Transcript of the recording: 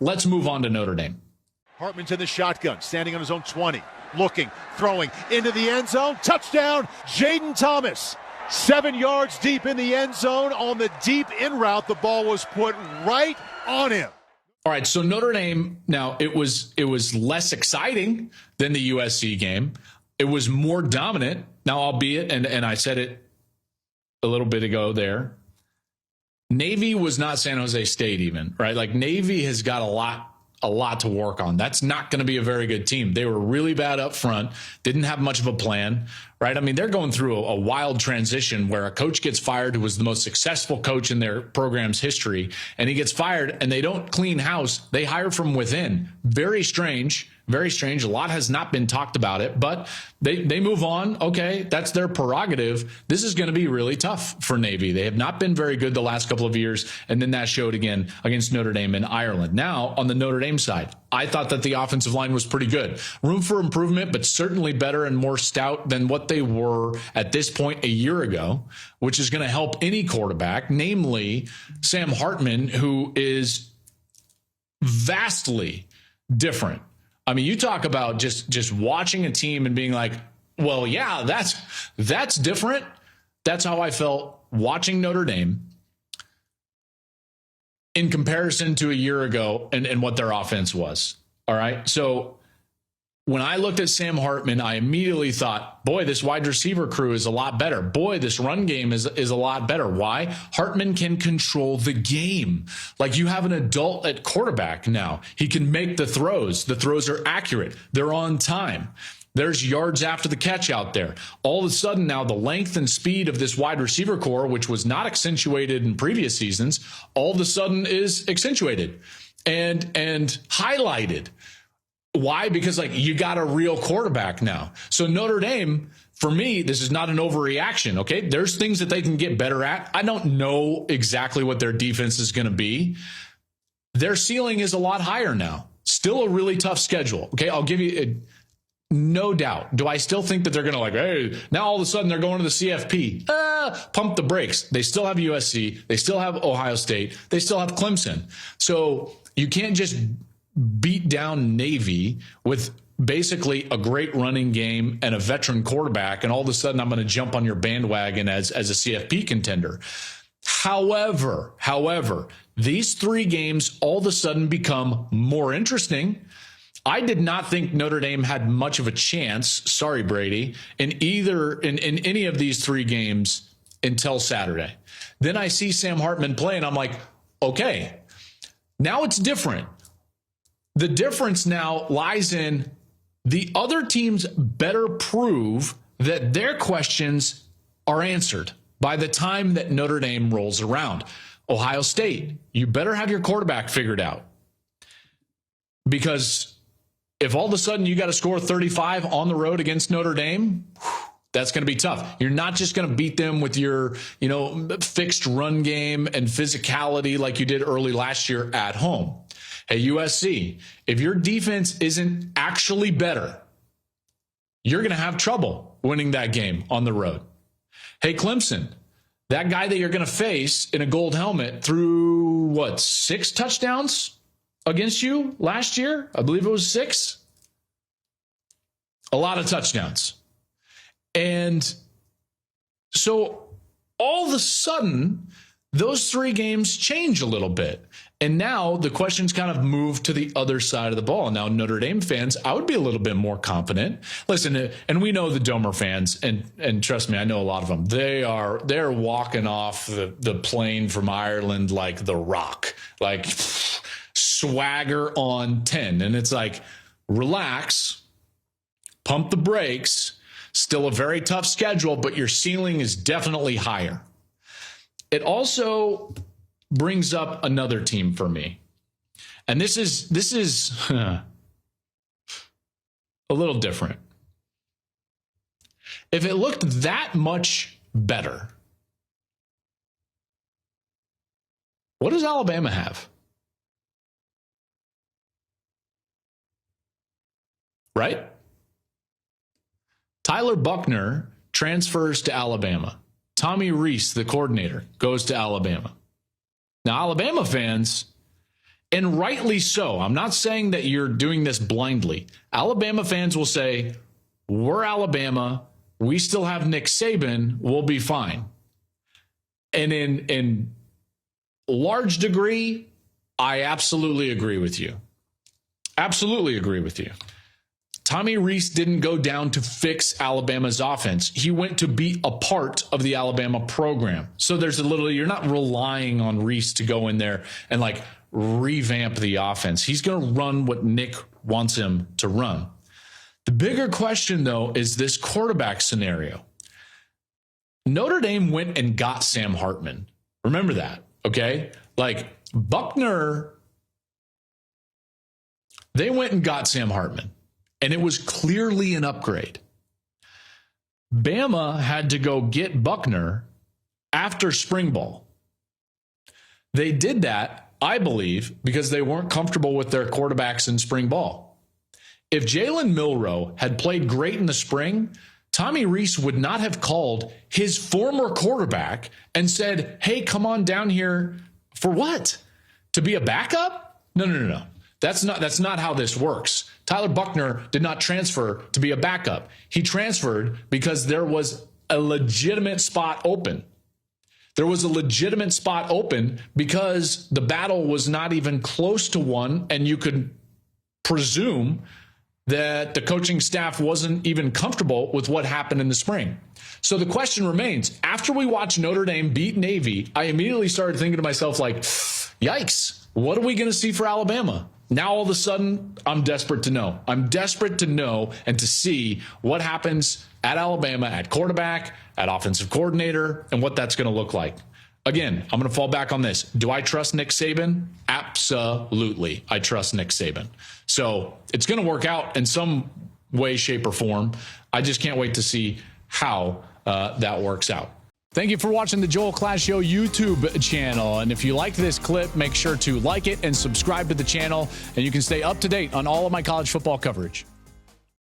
Let's move on to Notre Dame. Hartman's in the shotgun, standing on his own 20, looking, throwing into the end zone. Touchdown, Jaden Thomas. 7 yards deep in the end zone on the deep in route. The ball was put right on him. All right, so Notre Dame, now it was less exciting than the USC game. It was more dominant. Now, albeit, and I said it a little bit ago there, Navy was not San Jose State even, right? Like Navy has got a lot to work on. That's not going to be a very good team. They were really bad up front, didn't have much of a plan, right? I mean, they're going through a wild transition where a coach gets fired who was the most successful coach in their program's history, and he gets fired and they don't clean house. They hire from within. Very strange. Very strange. A lot has not been talked about it, but they move on. Okay, that's their prerogative. This is going to be really tough for Navy. They have not been very good the last couple of years, and then that showed again against Notre Dame in Ireland. Now, on the Notre Dame side, I thought that the offensive line was pretty good. Room for improvement, but certainly better and more stout than what they were at this point a year ago, which is going to help any quarterback, namely Sam Hartman, who is vastly different. I mean, you talk about just watching a team and being like, well, yeah, that's different. That's how I felt watching Notre Dame in comparison to a year ago and what their offense was. All right. So when I looked at Sam Hartman, I immediately thought, boy, this wide receiver crew is a lot better. Boy, this run game is a lot better. Why? Hartman can control the game. Like, you have an adult at quarterback now. He can make the throws. The throws are accurate. They're on time. There's yards after the catch out there. All of a sudden now the length and speed of this wide receiver core, which was not accentuated in previous seasons, all of a sudden is accentuated and highlighted. Why? Because you got a real quarterback now. So Notre Dame, for me, this is not an overreaction. Okay. There's things that they can get better at. I don't know exactly what their defense is going to be. Their ceiling is a lot higher now. Still a really tough schedule. Okay. I'll give you no doubt. Do I still think that they're going to hey, now all of a sudden they're going to the CFP? Pump the brakes. They still have USC. They still have Ohio State. They still have Clemson. So you can't just beat down Navy with basically a great running game and a veteran quarterback, and all of a sudden I'm going to jump on your bandwagon as a CFP contender. However, these 3 games all of a sudden become more interesting. I did not think Notre Dame had much of a chance, sorry Brady, in any of these 3 games until Saturday. Then I see Sam Hartman play and I'm like, okay, now it's different. The difference now lies in the other teams better prove that their questions are answered by the time that Notre Dame rolls around. Ohio State, you better have your quarterback figured out. Because if all of a sudden you got to score 35 on the road against Notre Dame, that's going to be tough. You're not just going to beat them with your, fixed run game and physicality like you did early last year at home. Hey, USC, if your defense isn't actually better, you're going to have trouble winning that game on the road. Hey, Clemson, that guy that you're going to face in a gold helmet threw, 6 touchdowns against you last year? I believe it was 6. A lot of touchdowns. And so all of a sudden, those 3 games change a little bit. And now the questions kind of move to the other side of the ball. Now, Notre Dame fans, I would be a little bit more confident. Listen, and we know the Domer fans, and trust me, I know a lot of them. They're walking off the plane from Ireland like The Rock, like swagger on 10. And it's like, relax, pump the brakes. Still a very tough schedule, but your ceiling is definitely higher. It also brings up another team for me. And this is a little different. If it looked that much better, what does Alabama have? Right? Tyler Buckner transfers to Alabama. Tommy Rees, the coordinator, goes to Alabama. Now, Alabama fans, And rightly so. I'm not saying that you're doing this blindly. Alabama fans will say, we're Alabama. We still have Nick Saban. We'll be fine. And in large degree, I absolutely agree with you. Absolutely agree with you. Tommy Rees didn't go down to fix Alabama's offense. He went to be a part of the Alabama program. So there's a little, you're not relying on Rees to go in there and like revamp the offense. He's going to run what Nick wants him to run. The bigger question, though, is this quarterback scenario. Notre Dame went and got Sam Hartman. Remember that, okay? Like Buckner, they went and got Sam Hartman, and it was clearly an upgrade. Bama had to go get Buckner after spring ball. They did that, I believe, because they weren't comfortable with their quarterbacks in spring ball. If Jalen Milroe had played great in the spring, Tommy Rees would not have called his former quarterback and said, hey, come on down here for what? To be a backup? No. That's not how this works. Tyler Buckner did not transfer to be a backup. He transferred because there was a legitimate spot open. There was a legitimate spot open because the battle was not even close to one, and you could presume that the coaching staff wasn't even comfortable with what happened in the spring. So the question remains, after we watched Notre Dame beat Navy, I immediately started thinking to myself, like, yikes, what are we going to see for Alabama? Now, all of a sudden, I'm desperate to know. I'm desperate to know and to see what happens at Alabama at quarterback, at offensive coordinator, and what that's going to look like. Again, I'm going to fall back on this. Do I trust Nick Saban? Absolutely. I trust Nick Saban. So it's going to work out in some way, shape, or form. I just can't wait to see how that works out. Thank you for watching the Joel Klatt Show YouTube channel. And if you liked this clip, make sure to like it and subscribe to the channel, and you can stay up to date on all of my college football coverage.